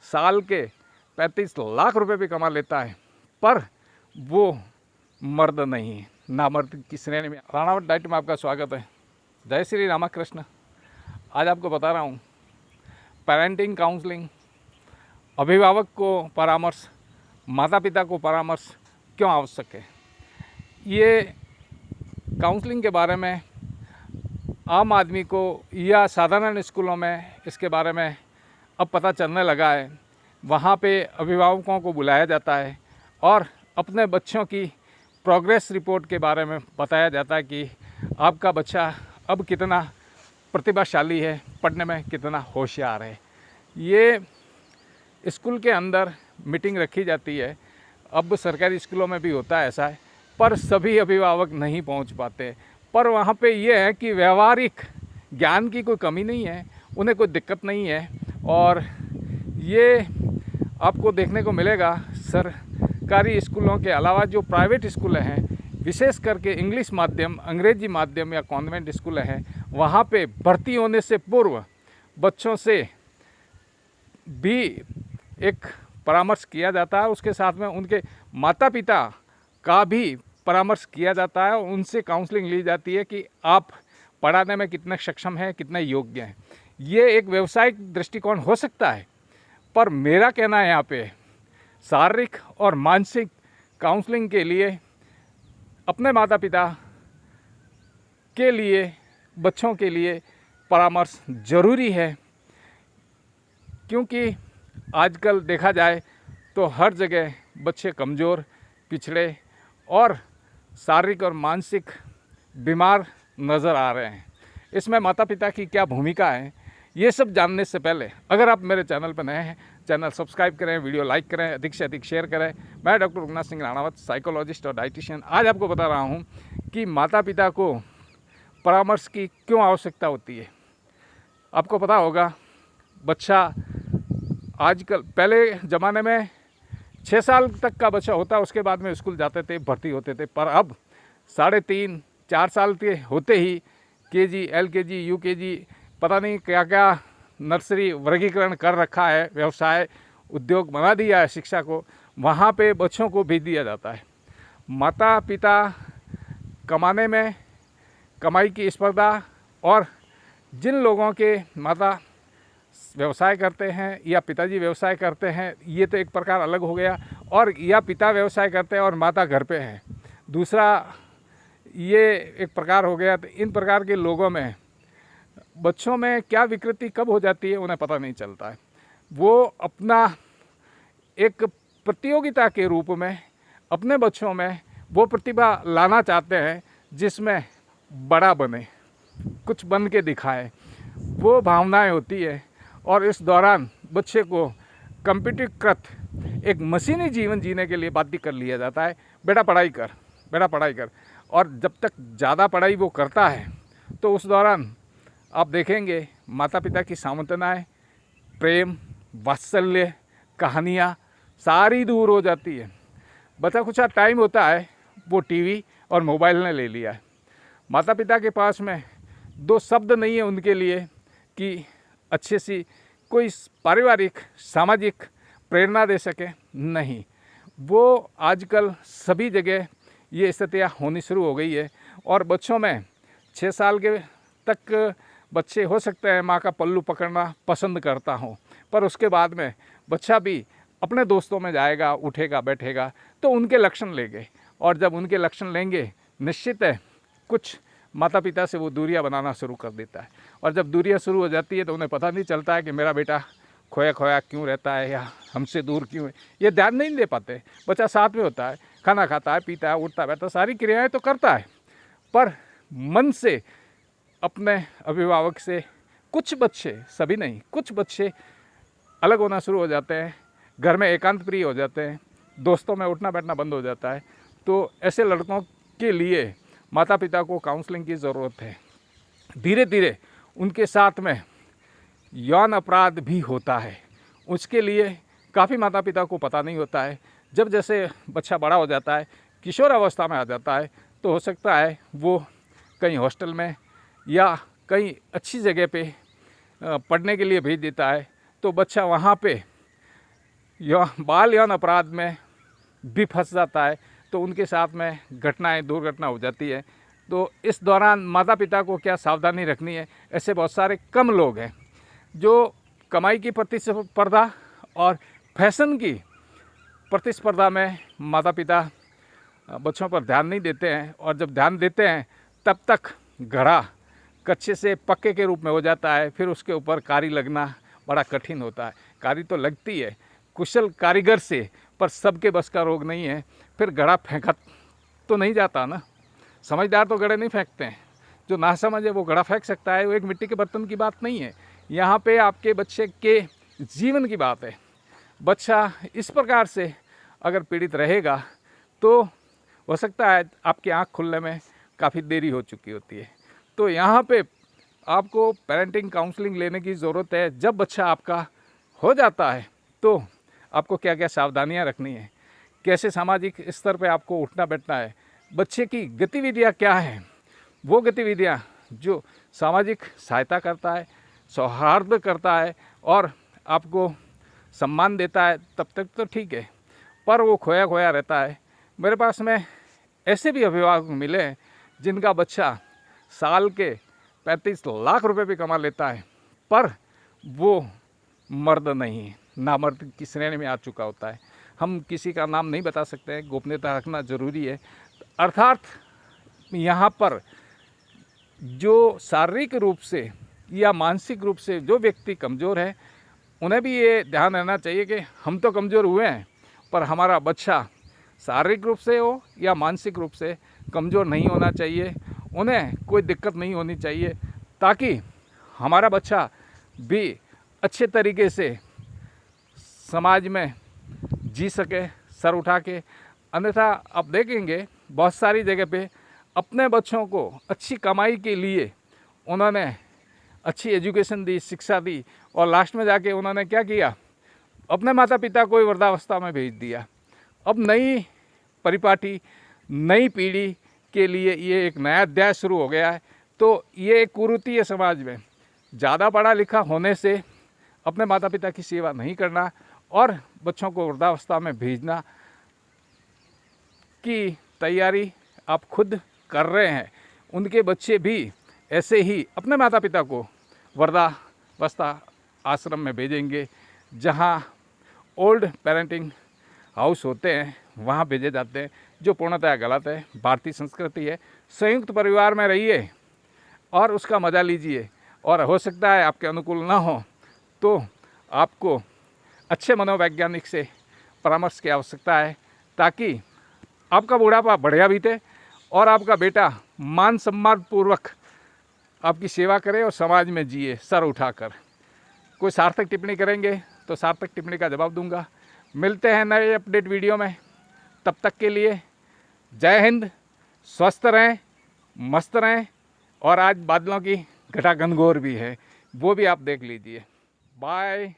साल के 35 लाख रुपए भी कमा लेता है, पर वो मर्द नहीं, नामर्द की श्रेणी में। राणावत डाइट में आपका स्वागत है। जय श्री रामकृष्ण। आज आपको बता रहा हूँ पेरेंटिंग काउंसलिंग, अभिभावक को परामर्श, माता पिता को परामर्श क्यों आवश्यक है। ये काउंसलिंग के बारे में आम आदमी को या साधारण स्कूलों में इसके बारे में अब पता चलने लगा है। वहाँ पे अभिभावकों को बुलाया जाता है और अपने बच्चों की प्रोग्रेस रिपोर्ट के बारे में बताया जाता है कि आपका बच्चा अब कितना प्रतिभाशाली है, पढ़ने में कितना होशियार है। ये स्कूल के अंदर मीटिंग रखी जाती है। अब सरकारी स्कूलों में भी होता है ऐसा है, पर सभी अभिभावक नहीं पहुंच पाते। पर वहाँ पे ये है कि व्यवहारिक ज्ञान की कोई कमी नहीं है, उन्हें कोई दिक्कत नहीं है। और ये आपको देखने को मिलेगा सरकारी स्कूलों के अलावा जो प्राइवेट स्कूलें हैं, विशेष करके इंग्लिश माध्यम, अंग्रेजी माध्यम या कॉन्वेंट स्कूलें हैं, वहाँ पे भर्ती होने से पूर्व बच्चों से भी एक परामर्श किया जाता है। उसके साथ में उनके माता पिता का भी परामर्श किया जाता है, उनसे काउंसलिंग ली जाती है कि आप पढ़ाने में कितने सक्षम हैं, कितने योग्य हैं। ये एक व्यावसायिक दृष्टिकोण हो सकता है, पर मेरा कहना है यहाँ पे शारीरिक और मानसिक काउंसलिंग के लिए अपने माता पिता के लिए, बच्चों के लिए परामर्श ज़रूरी है। क्योंकि आजकल देखा जाए तो हर जगह बच्चे कमज़ोर, पिछड़े और शारीरिक और मानसिक बीमार नज़र आ रहे हैं। इसमें माता पिता की क्या भूमिका है, ये सब जानने से पहले अगर आप मेरे चैनल पर नए हैं, चैनल सब्सक्राइब करें, वीडियो लाइक करें, अधिक से अधिक शेयर करें। मैं डॉक्टर रघुनाथ सिंह राणावत, साइकोलॉजिस्ट और डाइटिशियन, आज आपको बता रहा हूँ कि माता पिता को परामर्श की क्यों आवश्यकता होती है। आपको पता होगा बच्चा आजकल, पहले ज़माने में 6 साल तक का बच्चा होता, उसके बाद में स्कूल जाते थे, भर्ती होते थे। पर अब 3.5-4 साल के होते ही केजी, एलकेजी, यूकेजी, पता नहीं क्या क्या नर्सरी वर्गीकरण कर रखा है, व्यवसाय उद्योग बना दिया है शिक्षा को, वहाँ पे बच्चों को भेज दिया जाता है। माता पिता कमाने में, कमाई की स्पर्धा, और जिन लोगों के माता व्यवसाय करते हैं या पिताजी व्यवसाय करते हैं, ये तो एक प्रकार अलग हो गया। और या पिता व्यवसाय करते हैं और माता घर पे हैं, दूसरा ये एक प्रकार हो गया। तो इन प्रकार के लोगों में बच्चों में क्या विकृति कब हो जाती है उन्हें पता नहीं चलता है। वो अपना एक प्रतियोगिता के रूप में अपने बच्चों में वो प्रतिभा लाना चाहते हैं जिसमें बड़ा बने, कुछ बन के दिखाए, वो भावनाएं होती है। और इस दौरान बच्चे को कंप्यूटरीकृत एक मशीनी जीवन जीने के लिए बाध्य कर लिया जाता है, बेटा पढ़ाई कर, बेटा पढ़ाई कर। और जब तक ज़्यादा पढ़ाई वो करता है तो उस दौरान आप देखेंगे माता पिता की सांत्वनाएं, प्रेम, वात्सल्य, कहानियाँ सारी दूर हो जाती है। बचा कुछ टाइम होता है वो टीवी और मोबाइल ने ले लिया है। माता पिता के पास में 2 शब्द नहीं है उनके लिए कि अच्छे सी कोई पारिवारिक सामाजिक प्रेरणा दे सके, नहीं। वो आजकल सभी जगह ये स्थितियाँ होनी शुरू हो गई है। और बच्चों में 6 साल के तक बच्चे हो सकते हैं माँ का पल्लू पकड़ना पसंद करता हो, पर उसके बाद में बच्चा भी अपने दोस्तों में जाएगा, उठेगा, बैठेगा, तो उनके लक्षण लेंगे। और जब उनके लक्षण लेंगे, निश्चित है कुछ माता पिता से वो दूरियां बनाना शुरू कर देता है। और जब दूरियां शुरू हो जाती है तो उन्हें पता नहीं चलता है कि मेरा बेटा खोया खोया क्यों रहता है या हमसे दूर क्यों है, ये ध्यान नहीं दे पाते। बच्चा साथ में होता है, खाना खाता है, पीता है, उठता बैठता, सारी क्रियाएं तो करता है, पर मन से अपने अभिभावक से कुछ बच्चे, सभी नहीं, कुछ बच्चे अलग होना शुरू हो जाते हैं, घर में एकांत प्रिय हो जाते हैं, दोस्तों में उठना बैठना बंद हो जाता है। तो ऐसे लड़कों के लिए माता पिता को काउंसलिंग की ज़रूरत है। धीरे धीरे उनके साथ में यौन अपराध भी होता है, उसके लिए काफ़ी माता पिता को पता नहीं होता है। जब जैसे बच्चा बड़ा हो जाता है, किशोर अवस्था में आ जाता है, तो हो सकता है वो कहीं हॉस्टल में या कहीं अच्छी जगह पे पढ़ने के लिए भेज देता है, तो बच्चा वहाँ पे बाल यौन अपराध में भी फंस जाता है, तो उनके साथ में दुर्घटना हो जाती है। तो इस दौरान माता पिता को क्या सावधानी रखनी है? ऐसे बहुत सारे कम लोग हैं जो कमाई की प्रतिस्पर्धा और फैशन की प्रतिस्पर्धा में माता पिता बच्चों पर ध्यान नहीं देते हैं, और जब ध्यान देते हैं तब तक घड़ा कच्चे से पक्के के रूप में हो जाता है। फिर उसके ऊपर कारी लगना बड़ा कठिन होता है। कारी तो लगती है कुशल कारीगर से, पर सबके बस का रोग नहीं है। फिर घड़ा फेंका तो नहीं जाता ना। समझदार तो घड़े नहीं फेंकते हैं, जो नासमझ है वो घड़ा फेंक सकता है। वो एक मिट्टी के बर्तन की बात नहीं है, यहाँ पे आपके बच्चे के जीवन की बात है। बच्चा इस प्रकार से अगर पीड़ित रहेगा तो हो सकता है आपकी आँख खुलने में काफ़ी देरी हो चुकी होती है। तो यहाँ पे आपको पेरेंटिंग काउंसलिंग लेने की ज़रूरत है। जब बच्चा आपका हो जाता है तो आपको क्या क्या सावधानियाँ रखनी है, कैसे सामाजिक स्तर पे आपको उठना बैठना है, बच्चे की गतिविधियाँ क्या हैं, वो गतिविधियाँ जो सामाजिक सहायता करता है, सौहार्द करता है और आपको सम्मान देता है, तब तक तो ठीक है। पर वो खोया खोया रहता है। मेरे पास में ऐसे भी अभिभावक मिले हैं जिनका बच्चा साल के 35 लाख रुपए भी कमा लेता है, पर वो मर्द नहीं, नामर्द की श्रेणी में आ चुका होता है। हम किसी का नाम नहीं बता सकते हैं, गोपनीयता रखना जरूरी है। अर्थात यहाँ पर जो शारीरिक रूप से या मानसिक रूप से जो व्यक्ति कमज़ोर है, उन्हें भी ये ध्यान रहना चाहिए कि हम तो कमज़ोर हुए हैं, पर हमारा बच्चा शारीरिक रूप से हो या मानसिक रूप से कमज़ोर नहीं होना चाहिए। उन्हें कोई दिक्कत नहीं होनी चाहिए, ताकि हमारा बच्चा भी अच्छे तरीके से समाज में जी सके सर उठा के। अन्यथा आप देखेंगे बहुत सारी जगह पे अपने बच्चों को अच्छी कमाई के लिए उन्होंने अच्छी एजुकेशन दी, शिक्षा दी, और लास्ट में जाके उन्होंने क्या किया, अपने माता पिता को ही वृद्धावस्था में भेज दिया। अब नई परिपाटी, नई पीढ़ी के लिए ये एक नया अध्याय शुरू हो गया है। तो ये एक कुरीति है समाज में, ज़्यादा पढ़ा लिखा होने से अपने माता पिता की सेवा नहीं करना और बच्चों को वृद्धावस्था में भेजना की तैयारी आप खुद कर रहे हैं। उनके बच्चे भी ऐसे ही अपने माता पिता को वृद्धावस्था आश्रम में भेजेंगे, जहां ओल्ड पेरेंटिंग हाउस होते हैं वहाँ भेजे जाते हैं, जो पूर्णतः गलत है। भारतीय संस्कृति है, संयुक्त परिवार में रहिए और उसका मज़ा लीजिए। और हो सकता है आपके अनुकूल ना हो तो आपको अच्छे मनोवैज्ञानिक से परामर्श की आवश्यकता है, ताकि आपका बुढ़ापा बढ़िया बीते और आपका बेटा मान सम्मान पूर्वक आपकी सेवा करे और समाज में जिए सर उठाकर। कोई सार्थक टिप्पणी करेंगे तो सार्थक टिप्पणी का जवाब दूंगा। मिलते हैं नए अपडेट वीडियो में, तब तक के लिए जय हिंद, स्वस्थ रहें, मस्त रहें। और आज बादलों की घटा घनघोर भी है, वो भी आप देख लीजिए। बाय।